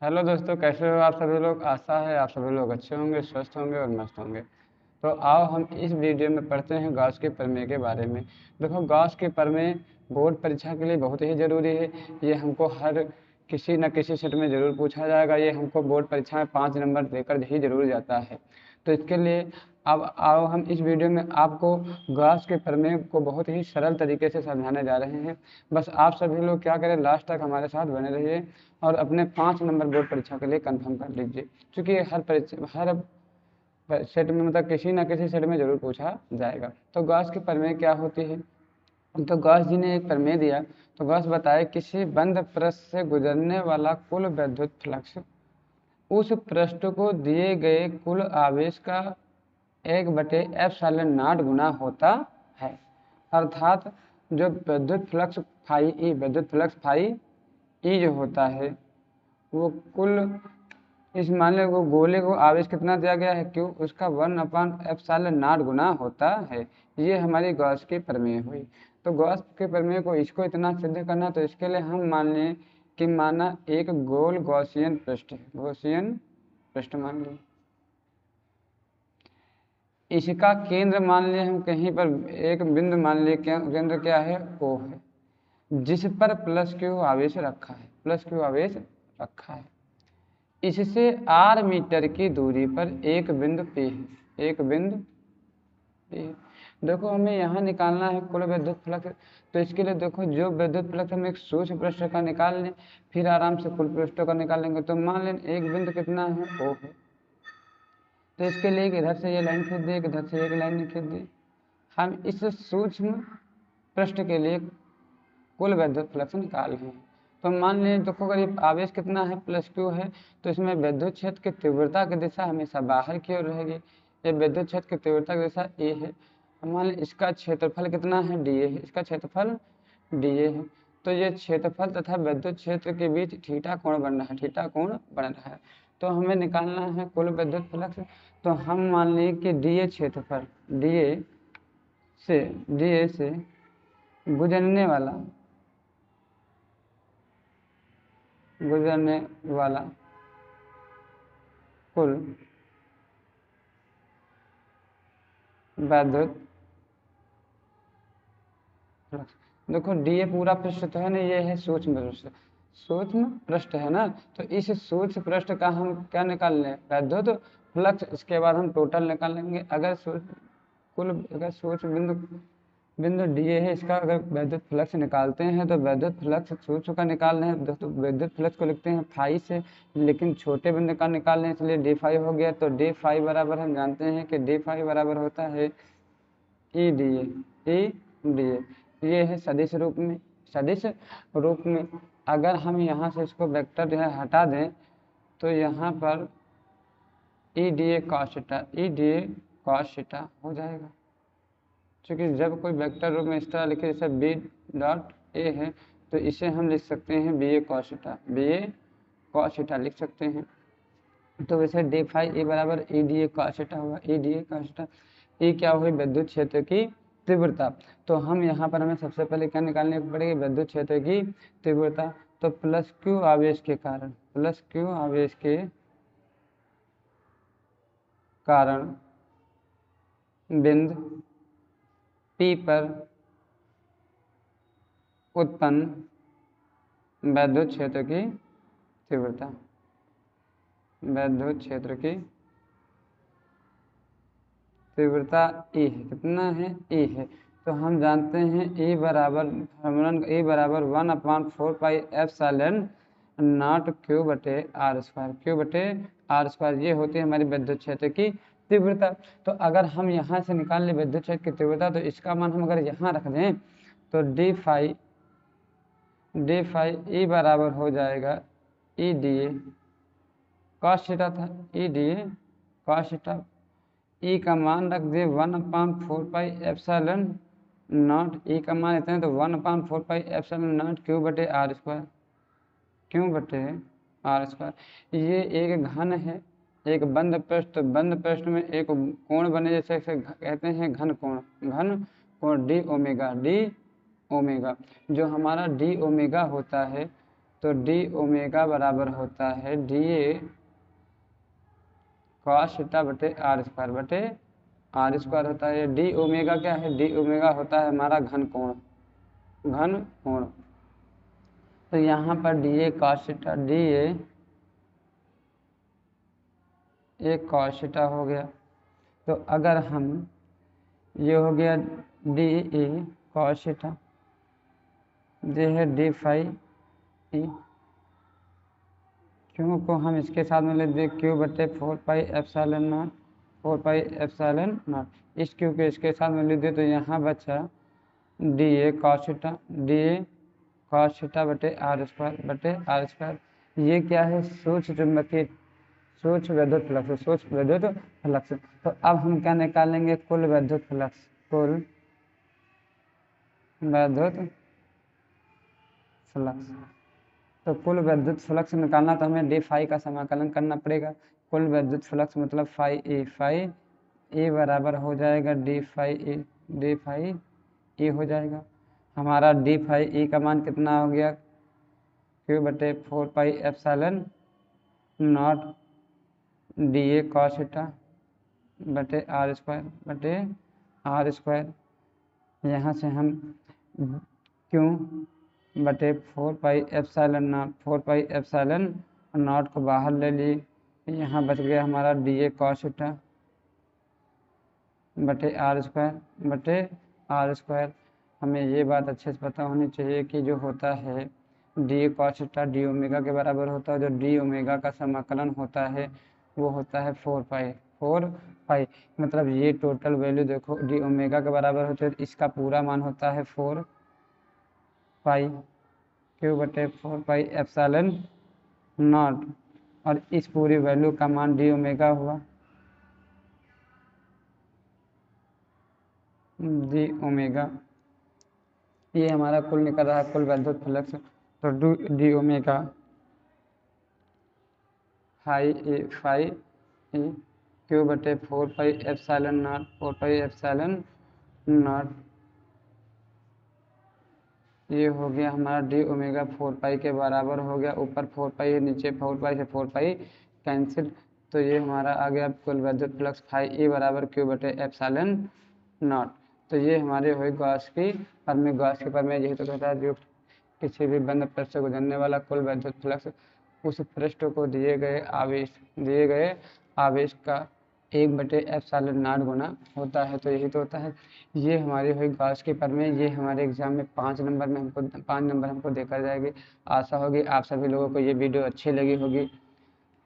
Hello दोस्तों, कैसे हो आप सभी लोग। आशा है आप सभी लोग अच्छे होंगे, स्वस्थ होंगे और मस्त होंगे। तो आओ हम इस वीडियो में पढ़ते हैं गॉस के प्रमेय के बारे में। देखो, गॉस के प्रमेय बोर्ड परीक्षा के लिए बहुत ही ज़रूरी है। ये हमको हर किसी न किसी सेट में ज़रूर पूछा जाएगा। ये हमको बोर्ड परीक्षा में 5 नंबर देकर ही ज़रूर जाता है। तो इसके लिए अब आओ हम इस वीडियो में आपको गॉस के प्रमेय को बहुत ही सरल तरीके से समझाने जा रहे हैं। बस आप सभी लोग क्या करें, लास्ट तक हमारे साथ बने रहिए और अपने 5 नंबर बोर्ड परीक्षा के लिए कंफर्म कर लीजिए, क्योंकि हर सेट में मतलब किसी ना किसी सेट में जरूर पूछा जाएगा। तो गॉस की प्रमेय क्या होती है। तो गॉस जी ने एक प्रमेय दिया। तो गॉस बताए किसी बंद पृष्ठ से गुजरने वाला कुल विद्युत फ्लक्स उस पृष्ठ को दिए गए कुल आवेश का 1/ε0 गुना होता है। अर्थात जो विद्युत फ्लक्स फाई ई जो होता है वो कुल, इस मामले को गोले को आवेश कितना दिया गया है, क्यों, उसका 1/ε0 गुना होता है। ये हमारी गॉस की प्रमेय हुई। तो गॉस के प्रमेय को इसको इतना सिद्ध करना, तो इसके लिए हम मान लें कि माना एक गोल गॉसियन पृष्ठ है, गॉसियन पृष्ठ मान लें। इसका केंद्र मान लें हम कहीं पर एक बिंदु मान लें, केंद्र क्या है, ओ है, जिस पर प्लस क्यू आवेश रखा है, प्लस क्यू आवेश रखा है। इससे r मीटर की दूरी पर एक बिंदु P है, एक बिंदु P है। देखो, हमें यहाँ निकालना है कुल विद्युत फ्लक्स। तो इसके लिए देखो, जो विद्युत फ्लक्स हम एक सूक्ष्म पृष्ठ का निकाल लें, फिर आराम से कुल पृष्ठों का निकाल लेंगे। तो मान लें एक बिंदु कितना है, O है। तो इसके लिए इधर से ये लाइन खींच दी, इधर से एक लाइन खींच दी। हम इस सूक्ष्म पृष्ठ के लिए कुल विद्युत फ्लक्स निकाल रहे हैं। तो मान लें, देखो, अगर ये आवेश कितना है, प्लस क्यू है, तो इसमें विद्युत क्षेत्र की तीव्रता की दिशा हमेशा बाहर की ओर रहेगी। ये विद्युत क्षेत्र की तीव्रता की दिशा ए है। मान लें इसका क्षेत्रफल कितना है, डी ए है, इसका क्षेत्रफल डी ए है। तो ये क्षेत्रफल तथा विद्युत क्षेत्र के बीच थीटा कोण बन रहा है, थीटा कोण बन रहा है। तो हमें निकालना है कुल विद्युत फ्लक्स। तो हम मान लें कि डी ए क्षेत्रफल, डी ए से गुजरने वाला कुल विद्युत फ्लक्स। देखो, डीए पूरा पृष्ठ तो है ना, ये है सूक्ष्म पृष्ठ, सूक्ष्म पृष्ठ है ना। तो इस सूक्ष्म पृष्ठ का हम क्या निकाल लें, विद्युत फ्लक्स। इसके बाद हम टोटल निकाल लेंगे। अगर सूक्ष्म बिंदु बिंदु डीए है, इसका अगर विद्युत फ्लक्स निकालते हैं तो विद्युत फ्लक्स सूक्ष्म का निकाल रहे हैं, तो विद्युत फ्लक्स को लिखते हैं फाई से, लेकिन छोटे बिंदु का निकाल रहे हैं, इसलिए डी फाई हो गया। तो डी फाई बराबर हम जानते हैं कि डी फाई बराबर होता है ई डी ए। ये है सदिश रूप में, सदिश रूप में। अगर हम यहाँ से इसको वेक्टर जो है हटा दें, तो यहाँ पर ई डी ए कॉस थीटा हो जाएगा। क्योंकि जब कोई वेक्टर रूप में इस तरह लिखे, जैसे बी डॉट ए है, तो इसे हम लिख सकते हैं बी ए कॉस थीटा लिख सकते हैं। तो वैसे डी फाई ए बराबर E d A cos theta होगा, E d A cos theta. ये क्या हुई, विद्युत क्षेत्र की तीव्रता। तो हम यहाँ पर हमें सबसे पहले क्या निकालने पड़ेगी, विद्युत क्षेत्र की तीव्रता। तो प्लस क्यू आवेश के कारण, प्लस क्यू आवेश के कारण बिंदु P पर उत्पन्न विद्युत क्षेत्र की तीव्रता, विद्युत क्षेत्र की तीव्रता E है, कितना है, E है। तो हम जानते हैं E बराबर फॉर्मूला, E बराबर 1/4πε0 क्यू बटे आर स्क्वायर, क्यू बटे आर स्क्वायर। ये होती है हमारी विद्युत क्षेत्र की तीव्रता। तो अगर हम यहाँ से निकाल लें विद्युत क्षेत्र की तीव्रता, तो इसका मान हम अगर यहाँ रख दें, तो डी फाई ई बराबर हो जाएगा E d A cos theta था, E d A cos theta. E का मान रख दिए 1/4πε0, ई का मान लेते हैं तो 1/4πε0 क्यू बटे आर स्क्वायर, क्यू बटे आर स्क्वायर। ये एक घन है, एक बंद पृष्ठ, तो बंद पृष्ठ में एक कोण बने, जैसे कहते हैं घन कोण, डी ओमेगा। जो हमारा डी ओमेगा होता है, तो डी ओमेगा बराबर होता है डी ए कॉस थीटा बटे आर स्क्वायर होता है। डी ओमेगा क्या है, डी ओमेगा होता है हमारा घन कोण। तो यहाँ पर D A cos theta, D A cos theta हो गया। तो अगर हम, ये हो गया डी ए कॉस थीटा, ये है डी फाई ई, क्यों को हम इसके साथ में लिख दें क्यू बटे 4 pi epsilon not, 4 pi epsilon not. इस क्यू के इसके साथ में लिख दें तो यहाँ बचा D A cos theta, D A cos theta बटे आर स्क्वायर। ये क्या है, सूक्ष्म विद्युत फ्लक्स। तो अब हम क्या निकालेंगे, कुल विद्युत फ्लक्स। तो कुल विद्युत फ्लक्स निकालना तो हमें डी फाई का समाकलन करना पड़ेगा। कुल विद्युत फ्लक्स मतलब फाई ए बराबर हो जाएगा डी फाई ए हो जाएगा। हमारा डी फाई ए का मान कितना हो गया, क्यू बटे 4 pi epsilon not D A cos theta बटे आर स्क्वायर। यहाँ से हम क्यों बटे 4 पाई एप्सिलॉन नॉट को बाहर ले लिए। यहाँ बच गया हमारा डी ए कॉस थीटा बटे आर स्क्वायर। हमें ये बात अच्छे से पता होनी चाहिए कि जो होता है D cos theta D omega के बराबर होता है। जो डी ओमेगा का समाकलन होता है वो होता है 4 पाई। मतलब ये टोटल वैल्यू देखो डी ओमेगा के बराबर होते है, इसका पूरा मान होता है 4 पाई क्यू बटे 4 पाई एप्सिलॉन नॉट, और इस पूरी वैल्यू का मान डी ओमेगा हुआ, डी ओमेगा। ये हमारा कुल निकल रहा है, कुल विद्युत फ्लक्स। तो डी ओमेगा फाई ए क्यू बटे 4 पाई एप्सिलॉन नॉट। ये हो गया हमारा डी ओमेगा 4 पाई के बराबर हो गया। ऊपर 4 पाई है, नीचे 4 पाई से 4 पाई कैंसिल। तो ये हमारा आ गया कुल विद्युत फ्लक्स फाई ए बराबर क्यू बटे एप्सिलॉन नॉट। तो ये हमारे हुई गॉस की प्रमेय। यही तो कहता है जो किसी भी बंद पृष्ठ से गुजरने वाला कुल विद्युत फ्लक्स उस पृष्ठ को दिए गए आवेश का 1 बटे एप्सिलॉन नॉट गुना होता है। तो यही तो होता है। ये हमारी हुई गॉस की प्रमेय। ये हमारे एग्जाम में 5 नंबर हमको देखा जाएगी। आशा होगी आप सभी लोगों को ये वीडियो अच्छी लगी होगी।